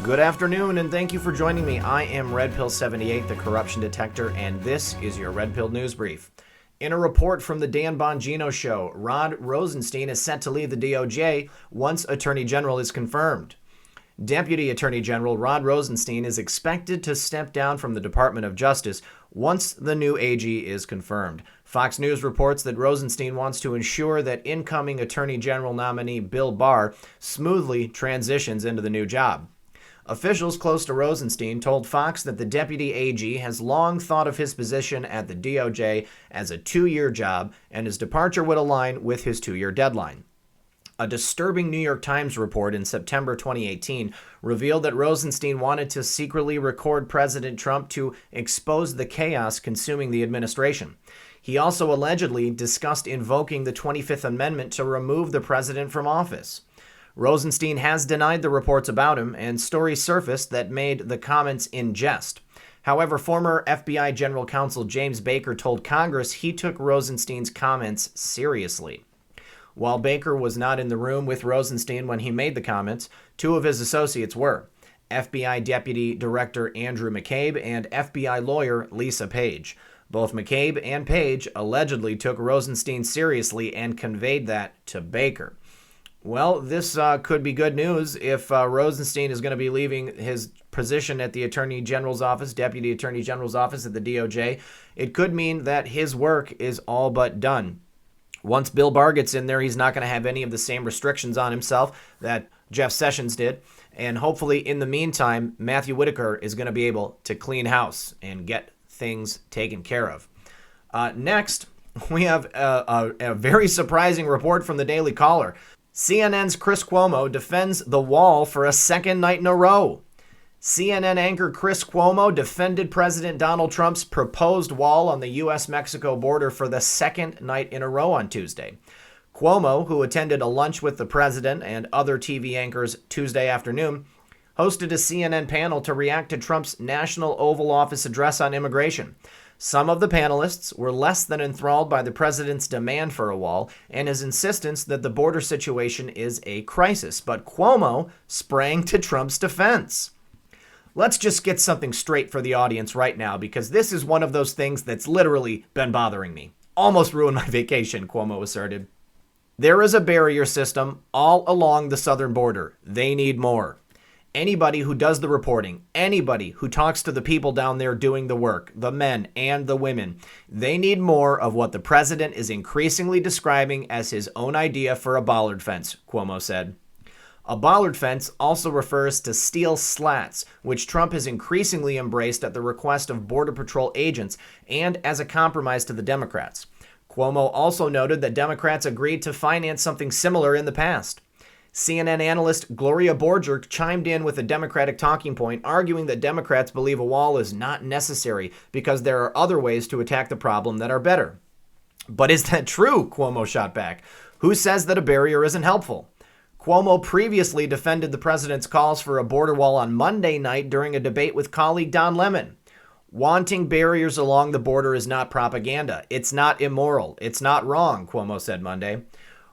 Good afternoon, and thank you for joining me. I am Red Pill 78, the corruption detector, and this is your Red Pill News Brief. In a report from the Dan Bongino Show, Rod Rosenstein is set to leave the DOJ once Attorney General is confirmed. Deputy Attorney General Rod Rosenstein is expected to step down from the Department of Justice once the new AG is confirmed. Fox News reports that Rosenstein wants to ensure that incoming Attorney General nominee Bill Barr smoothly transitions into the new job. Officials close to Rosenstein told Fox that the deputy AG has long thought of his position at the DOJ as a 2-year job, and his departure would align with his 2-year deadline. A disturbing New York Times report in September 2018 revealed that Rosenstein wanted to secretly record President Trump to expose the chaos consuming the administration. He also allegedly discussed invoking the 25th Amendment to remove the president from office. Rosenstein has denied the reports about him, and stories surfaced that made the comments in jest. However, former FBI General Counsel James Baker told Congress he took Rosenstein's comments seriously. While Baker was not in the room with Rosenstein when he made the comments, 2 of his associates were: FBI Deputy Director Andrew McCabe and FBI lawyer Lisa Page. Both McCabe and Page allegedly took Rosenstein seriously and conveyed that to Baker. Well, this could be good news if Rosenstein is going to be leaving his position at the Attorney General's office, Deputy Attorney General's office at the DOJ. It could mean that his work is all but done. Once Bill Barr gets in there, he's not going to have any of the same restrictions on himself that Jeff Sessions did. And hopefully, in the meantime, Matthew Whitaker is going to be able to clean house and get things taken care of. Next, we have a very surprising report from the Daily Caller. CNN's Chris Cuomo defends the wall for a second night in a row. CNN anchor Chris Cuomo defended President Donald Trump's proposed wall on the U.S.-Mexico border for the second night in a row on Tuesday. Cuomo, who attended a lunch with the president and other TV anchors Tuesday afternoon, hosted a CNN panel to react to Trump's National Oval Office address on immigration. Some of the panelists were less than enthralled by the president's demand for a wall and his insistence that the border situation is a crisis, but Cuomo sprang to Trump's defense. Let's just get something straight for the audience right now, because this is one of those things that's literally been bothering me. Almost ruined my vacation, Cuomo asserted. There is a barrier system all along the southern border. They need more. Anybody who does the reporting, anybody who talks to the people down there doing the work, the men and the women, they need more of what the president is increasingly describing as his own idea for a bollard fence, Cuomo said. A bollard fence also refers to steel slats, which Trump has increasingly embraced at the request of Border Patrol agents and as a compromise to the Democrats. Cuomo also noted that Democrats agreed to finance something similar in the past. CNN analyst Gloria Borger chimed in with a Democratic talking point, arguing that Democrats believe a wall is not necessary because there are other ways to attack the problem that are better. But is that true? Cuomo shot back. Who says that a barrier isn't helpful? Cuomo previously defended the president's calls for a border wall on Monday night during a debate with colleague Don Lemon. Wanting barriers along the border is not propaganda. It's not immoral. It's not wrong, Cuomo said Monday.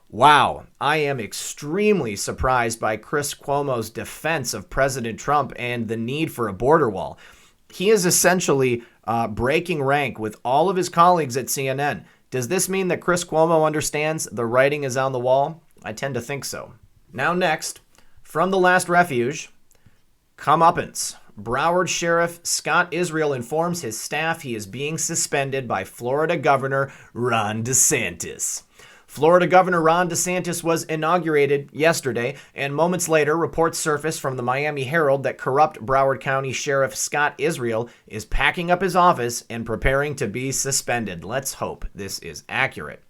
Wow, I am extremely surprised by Chris Cuomo's defense of President Trump and the need for a border wall. He is essentially breaking rank with all of his colleagues at CNN. Does this mean that Chris Cuomo understands the writing is on the wall? I tend to think so. Now next, from the last refuge, comeuppance. Broward Sheriff Scott Israel informs his staff he is being suspended by Florida Governor Ron DeSantis. Florida Governor Ron DeSantis was inaugurated yesterday, and moments later, reports surfaced from the Miami Herald that corrupt Broward County Sheriff Scott Israel is packing up his office and preparing to be suspended. Let's hope this is accurate.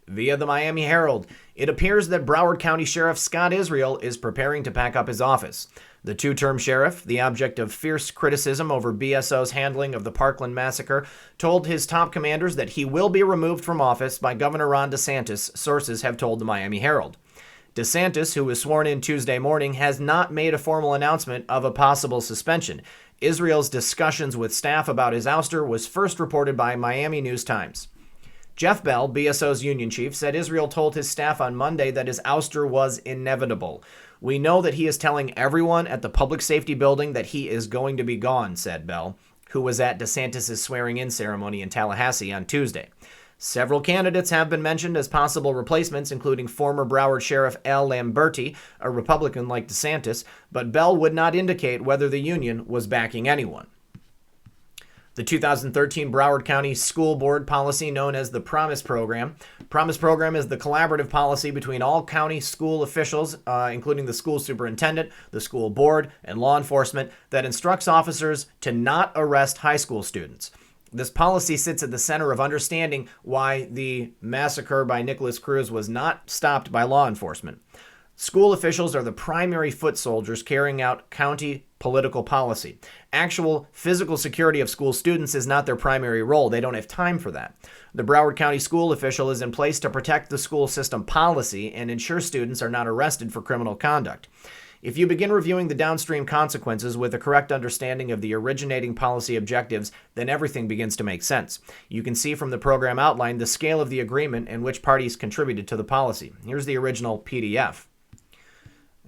Via the Miami Herald, it appears that Broward County Sheriff Scott Israel is preparing to pack up his office. The 2-term sheriff, the object of fierce criticism over BSO's handling of the Parkland massacre, told his top commanders that he will be removed from office by Governor Ron DeSantis, sources have told the Miami Herald. DeSantis, who was sworn in Tuesday morning, has not made a formal announcement of a possible suspension. Israel's discussions with staff about his ouster was first reported by Miami News-Times. Jeff Bell, BSO's union chief, said Israel told his staff on Monday that his ouster was inevitable. "We know that he is telling everyone at the public safety building that he is going to be gone," said Bell, who was at DeSantis' swearing-in ceremony in Tallahassee on Tuesday. Several candidates have been mentioned as possible replacements, including former Broward Sheriff Al Lamberti, a Republican like DeSantis, but Bell would not indicate whether the union was backing anyone. The 2013 Broward County School Board policy known as the Promise Program. Promise Program is the collaborative policy between all county school officials, including the school superintendent, the school board, and law enforcement, that instructs officers to not arrest high school students. This policy sits at the center of understanding why the massacre by Nicholas Cruz was not stopped by law enforcement. School officials are the primary foot soldiers carrying out county political policy. Actual physical security of school students is not their primary role. They don't have time for that. The Broward County school official is in place to protect the school system policy and ensure students are not arrested for criminal conduct. If you begin reviewing the downstream consequences with a correct understanding of the originating policy objectives, then everything begins to make sense. You can see from the program outline the scale of the agreement and which parties contributed to the policy. Here's the original PDF.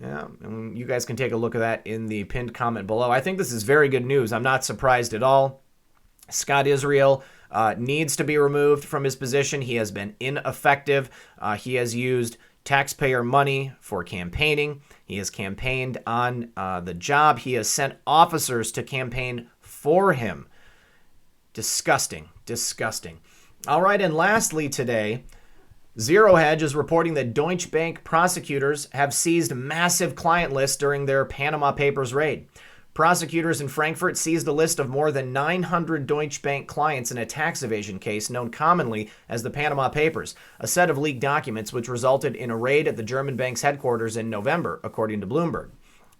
Yeah, and you guys can take a look at that in the pinned comment below. I think this is very good news. I'm not surprised at all. Scott Israel needs to be removed from his position. He has been ineffective. He has used taxpayer money for campaigning. He has campaigned on the job. He has sent officers to campaign for him. Disgusting, disgusting. All right, and lastly today, Zero Hedge is reporting that Deutsche Bank prosecutors have seized massive client lists during their Panama Papers raid. Prosecutors in Frankfurt seized a list of more than 900 Deutsche Bank clients in a tax evasion case known commonly as the Panama Papers, a set of leaked documents which resulted in a raid at the German bank's headquarters in November, according to Bloomberg.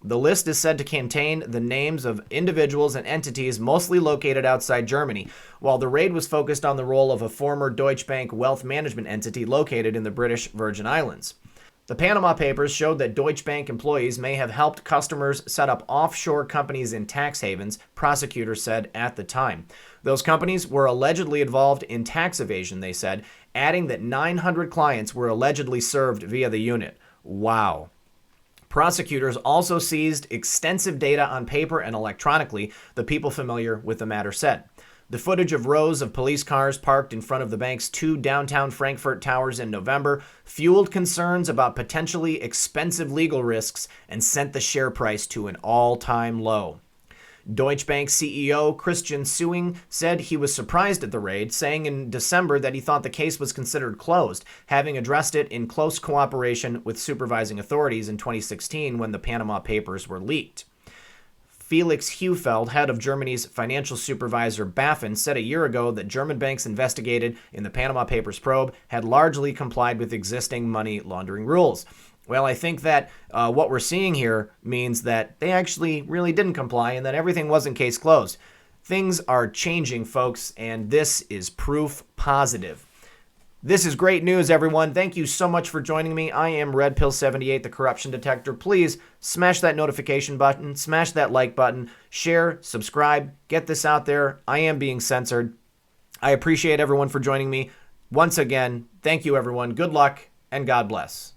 The list is said to contain the names of individuals and entities mostly located outside Germany, while the raid was focused on the role of a former Deutsche Bank wealth management entity located in the British Virgin Islands. The Panama Papers showed that Deutsche Bank employees may have helped customers set up offshore companies in tax havens, prosecutors said at the time. Those companies were allegedly involved in tax evasion, they said, adding that 900 clients were allegedly served via the unit. Wow. Prosecutors also seized extensive data on paper and electronically, the people familiar with the matter said. The footage of rows of police cars parked in front of the bank's 2 downtown Frankfurt towers in November fueled concerns about potentially expensive legal risks and sent the share price to an all-time low. Deutsche Bank CEO Christian Sewing said he was surprised at the raid, saying in December that he thought the case was considered closed, having addressed it in close cooperation with supervising authorities in 2016 when the Panama Papers were leaked. Felix Heufeld, head of Germany's financial supervisor BaFin, said a year ago that German banks investigated in the Panama Papers probe had largely complied with existing money laundering rules. Well, I think that what we're seeing here means that they actually really didn't comply and that everything wasn't case closed. Things are changing, folks, and this is proof positive. This is great news, everyone. Thank you so much for joining me. I am Red Pill 78, the corruption detector. Please smash that notification button, smash that like button, share, subscribe, get this out there. I am being censored. I appreciate everyone for joining me. Once again, thank you, everyone. Good luck, and God bless.